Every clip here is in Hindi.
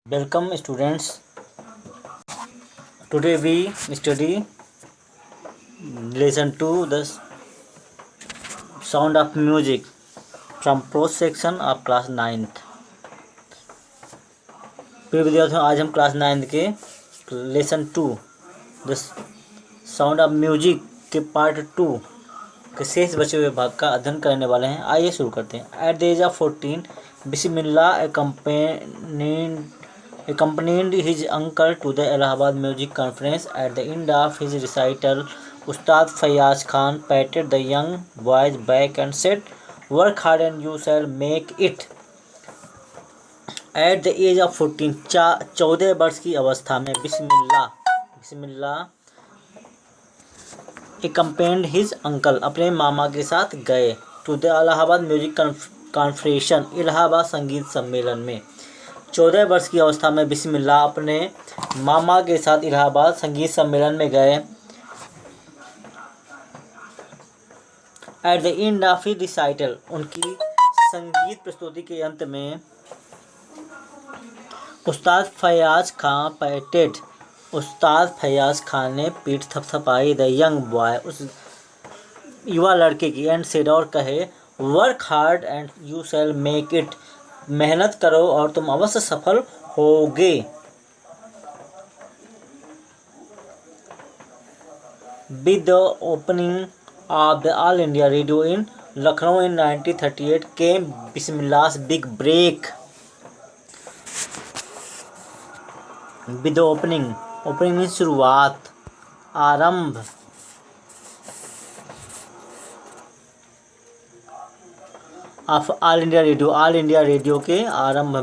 Welcome students. Today we study lesson 2 the sound of music from prose section of class 9th. प्रिय विद्यार्थियों, आज हम क्लास 9th के lesson 2 the sound of music के पार्ट 2 के शेष बचे हुए भाग का अध्ययन करने वाले हैं। आइए शुरू करते हैं। At the age of 14 Bismillah accompanied his uncle to the Allahabad Music Conference. At the end of his recital, Ustad Fayyaz Khan patted the young boy's back and said, "Work hard and you shall make it." At the age of 14, 14 वर्ष की अवस्था में बिस्मिल्लाह accompanied his uncle अपने मामा के साथ गए to the Allahabad Music Conference Allahabad संगीत सम्मेलन में। 14 वर्ष की अवस्था में बिस्मिल्लाह अपने मामा के साथ इलाहाबाद संगीत सम्मेलन में गए। At the end of his recital उनकी संगीत प्रस्तुति के अंत में उस्ताद फैयाज खान ने पीठ थपथपाई द यंग बॉय उस युवा लड़के की एंड सेड और कहे, work hard and you shall make it, मेहनत करो और तुम अवश्य सफल होगे। With the opening of the All India Radio in Lucknow in 1938 came Bismillah's big break. With the opening mean शुरुआत, आरंभ। ऑफ ऑल इंडिया रेडियो के आरंभ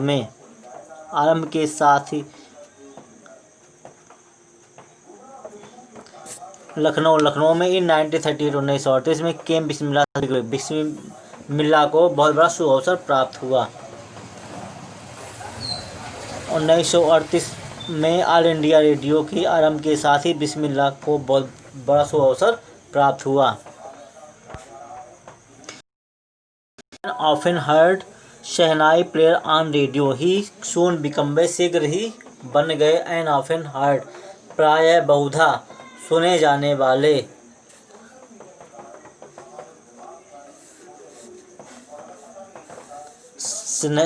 के साथ ही लखनऊ में इन 1938 में केम बिस्मिल्लाह को बहुत बड़ा शुभ अवसर प्राप्त हुआ। 1938 में ऑल इंडिया रेडियो के आरंभ के साथ ही बिस्मिल्लाह को बहुत बड़ा शुभ अवसर प्राप्त हुआ। Often heard shehnai player on radio he soon became शीघ्र ही बन गए एन often heard प्रायः बहुधा सुने जाने वाले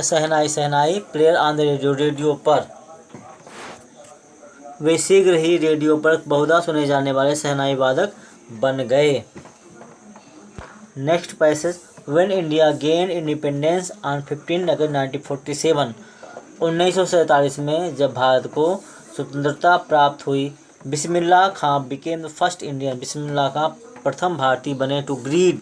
शहनाई प्लेयर ऑन रेडियो पर वे शीघ्र ही रेडियो पर बहुधा सुने जाने वाले शहनाई वादक बन गए। Next passage. When India gained independence on 15 अगस्त 1947 1947 में जब भारत को स्वतंत्रता प्राप्त हुई, बिस्मिल्लाह खां became the first Indian बिस्मिल्लाह खां प्रथम भारतीय बने टू ग्रीड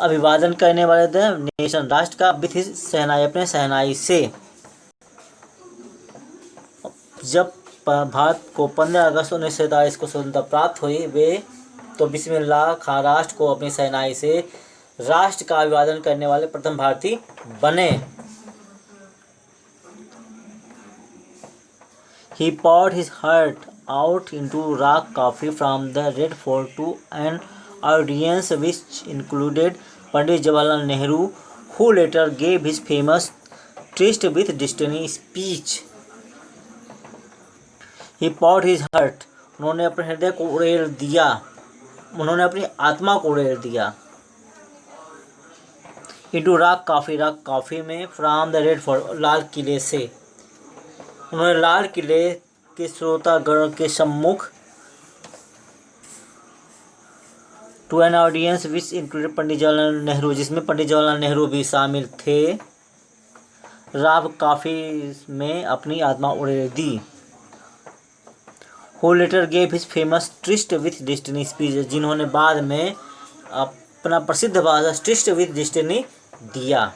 अभिवादन करने वाले थे नेशन राष्ट्र का विथ हिज शहनाई अपने शहनाई से। जब भारत को 15 अगस्त 1947 को स्वतंत्रता प्राप्त हुई वे तो बिस्मिल्लाह खां राष्ट्र को अपनी शहनाई से राष्ट्र का अभिवादन करने वाले प्रथम भारतीय बने। He poured his heart out into rock coffee from the Red Fort to an audience which included Pandit Jawaharlal Nehru, who later gave his famous Tryst with Destiny speech. He poured his heart उन्होंने अपने हृदय को उड़ेल दिया, उन्होंने अपनी आत्मा को उड़ेल दिया। इंटू रॉक कॉफ़ी में फ्राम द रेड फोर्ट लाल किले से उन्होंने लाल किले के श्रोतागण के सम्मुख to an audience which included Pandit Jawaharlal Nehru जिसमें पंडित जवाहरलाल नेहरू भी शामिल थे। रॉक कॉफ़ी में अपनी आत्मा उड़ेल दी। Who later gave his famous tryst with destiny speech जिन्होंने बाद में अपना प्रसिद्ध भाषण ट्रिस्ट विथ डेस्टिनी दिया।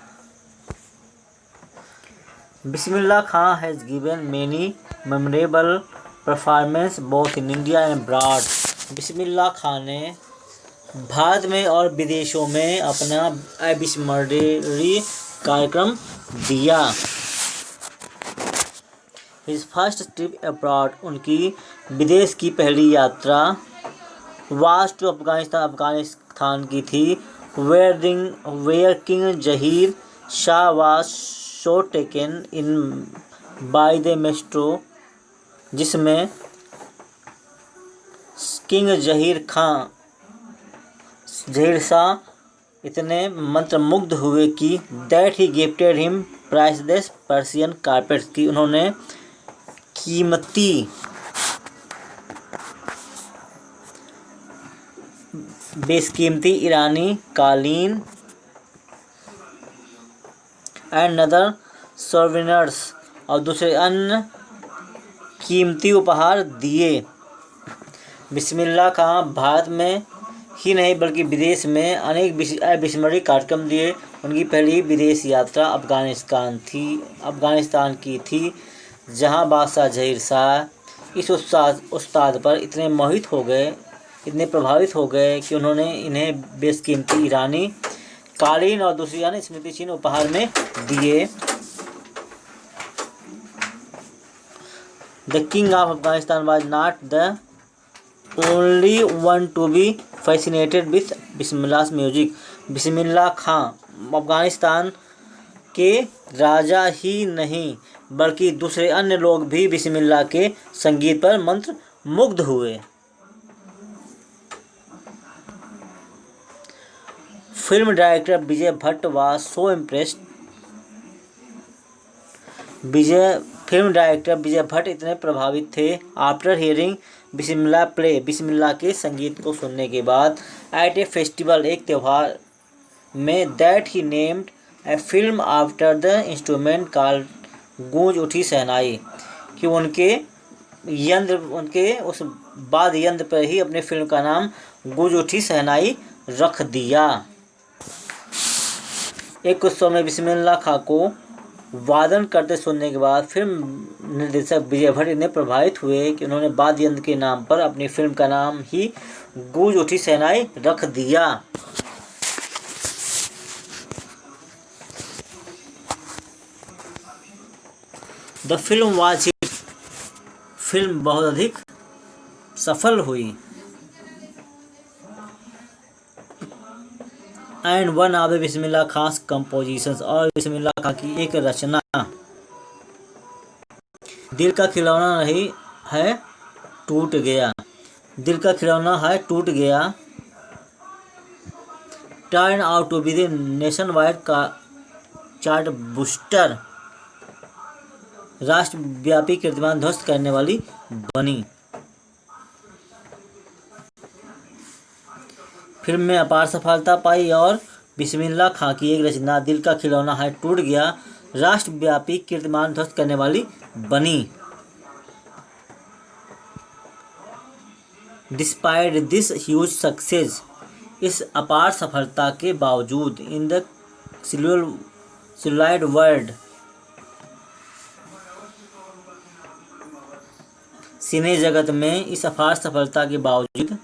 Bismillah Khan has given many memorable performance both in India and abroad Bismillah Khan ने भारत में और विदेशों में अपना अविस्मरणीय कार्यक्रम दिया। हिज फर्स्ट ट्रिप अब्रॉड उनकी विदेश की पहली यात्रा वाज टू अफगानिस्तान की थी। Were king Zahir Shah was so taken in by the maestro, जिसमें किंग जहीर शाह इतने मंत्रमुग्ध हुए कि that he gifted him priceless Persian carpets, की उन्होंने बेशकीमती ईरानी कालीन एंड अदर सोवेनिर्स और दूसरे अन्य कीमती उपहार दिए। बिस्मिल्लाह खां भारत में ही नहीं बल्कि विदेश में अनेक अविस्मरणीय कार्यक्रम दिए। उनकी पहली विदेश यात्रा अफगानिस्तान की थी, जहां बादशाह जहीर शाह इस उस्ताद पर इतने प्रभावित हो गए कि उन्होंने इन्हें बेशकीमती ईरानी कालीन और दूसरी अन्य स्मृति चिन्ह उपहार में दिए। The king of Afghanistan was not the only one to be fascinated with Bismillah music. Bismillah Khan Afghanistan के राजा ही नहीं बल्कि दूसरे अन्य लोग भी बिस्मिल्लाह के संगीत पर मंत्र मुग्ध हुए। Film director Vijay Bhatt was so impressed. Film director Vijay Bhatt इतने प्रभावित थे after hearing Bismillah play, Bismillah के संगीत को सुनने के बाद, एट ए फेस्टिवल, एक त्यौहार में, that he named a film after the instrument called गूंज उठी शहनाई, कि उनके उस वाद्य यंत्र पर ही अपने फिल्म का नाम गूंज उठी शहनाई रख दिया। एक उत्सव में बिस्मिल्लाह खां को वादन करते सुनने के बाद फिल्म निर्देशक विजय भट्ट इतने प्रभावित हुए कि उन्होंने वाद्य यंत्र के नाम पर अपनी फिल्म का नाम ही गूंज उठी शहनाई रख दिया। The film was hit, film बहुत अधिक सफल हुई। And one of the Bismillah Khan compositions, और बिस्मिल्लाह खां की एक रचना दिल का खिलौना नहीं है टूट गया, दिल का खिलौना है टूट गया, turn out to be the nation wide का चार्ट बूस्टर, राष्ट्रव्यापी कीर्तिमान ध्वस्त करने वाली बनी। फिल्म में अपार सफलता पाई और बिस्मिल्लाह खां की एक रचना दिल का खिलौना है टूट गया राष्ट्रव्यापी कीर्तिमान ध्वस्त करने वाली बनी। डिस्पाइट दिस ह्यूज सक्सेस, इस अपार सफलता के बावजूद, इन द सेलुलॉइड वर्ल्ड, सिने जगत में इस अपार सफलता के बावजूद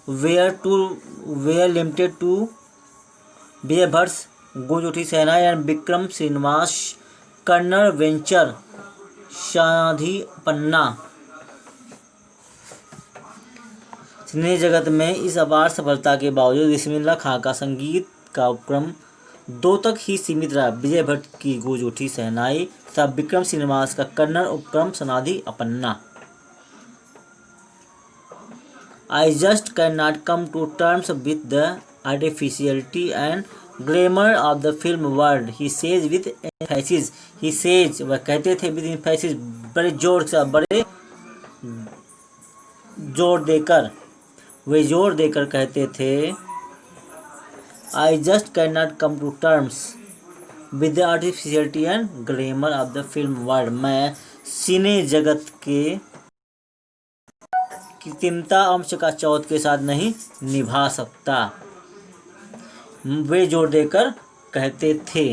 वेयर लिमिटेड टू विजय भट्ट गूंज उठी शहनाई एंड विक्रम श्रीनिवास कन्नड़ वेंचर शाधी पन्ना। सिने जगत में इस अपार सफलता के बावजूद बिस्मिल्लाह खां का संगीत का उपक्रम 2 तक ही सीमित रहा। विजय भट्ट की गूंज उठी शहनाई तथा विक्रम श्रीनिवास का कन्नड़ उपक्रम सनाधि अपन्ना। I just cannot come to terms with the artificiality and glamour of the film world, he says with emphasis. He says, वह कहते थे with emphasis, बड़े जोर देकर कहते थे, I just cannot come to terms with the artificiality and glamour of the film world. मैं सिने जगत के कृत्रिमता अंश का चौथ के साथ नहीं निभा सकता, वे जोर देकर कहते थे।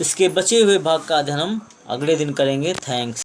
इसके बचे हुए भाग का अध्ययन हम अगले दिन करेंगे। थैंक्स।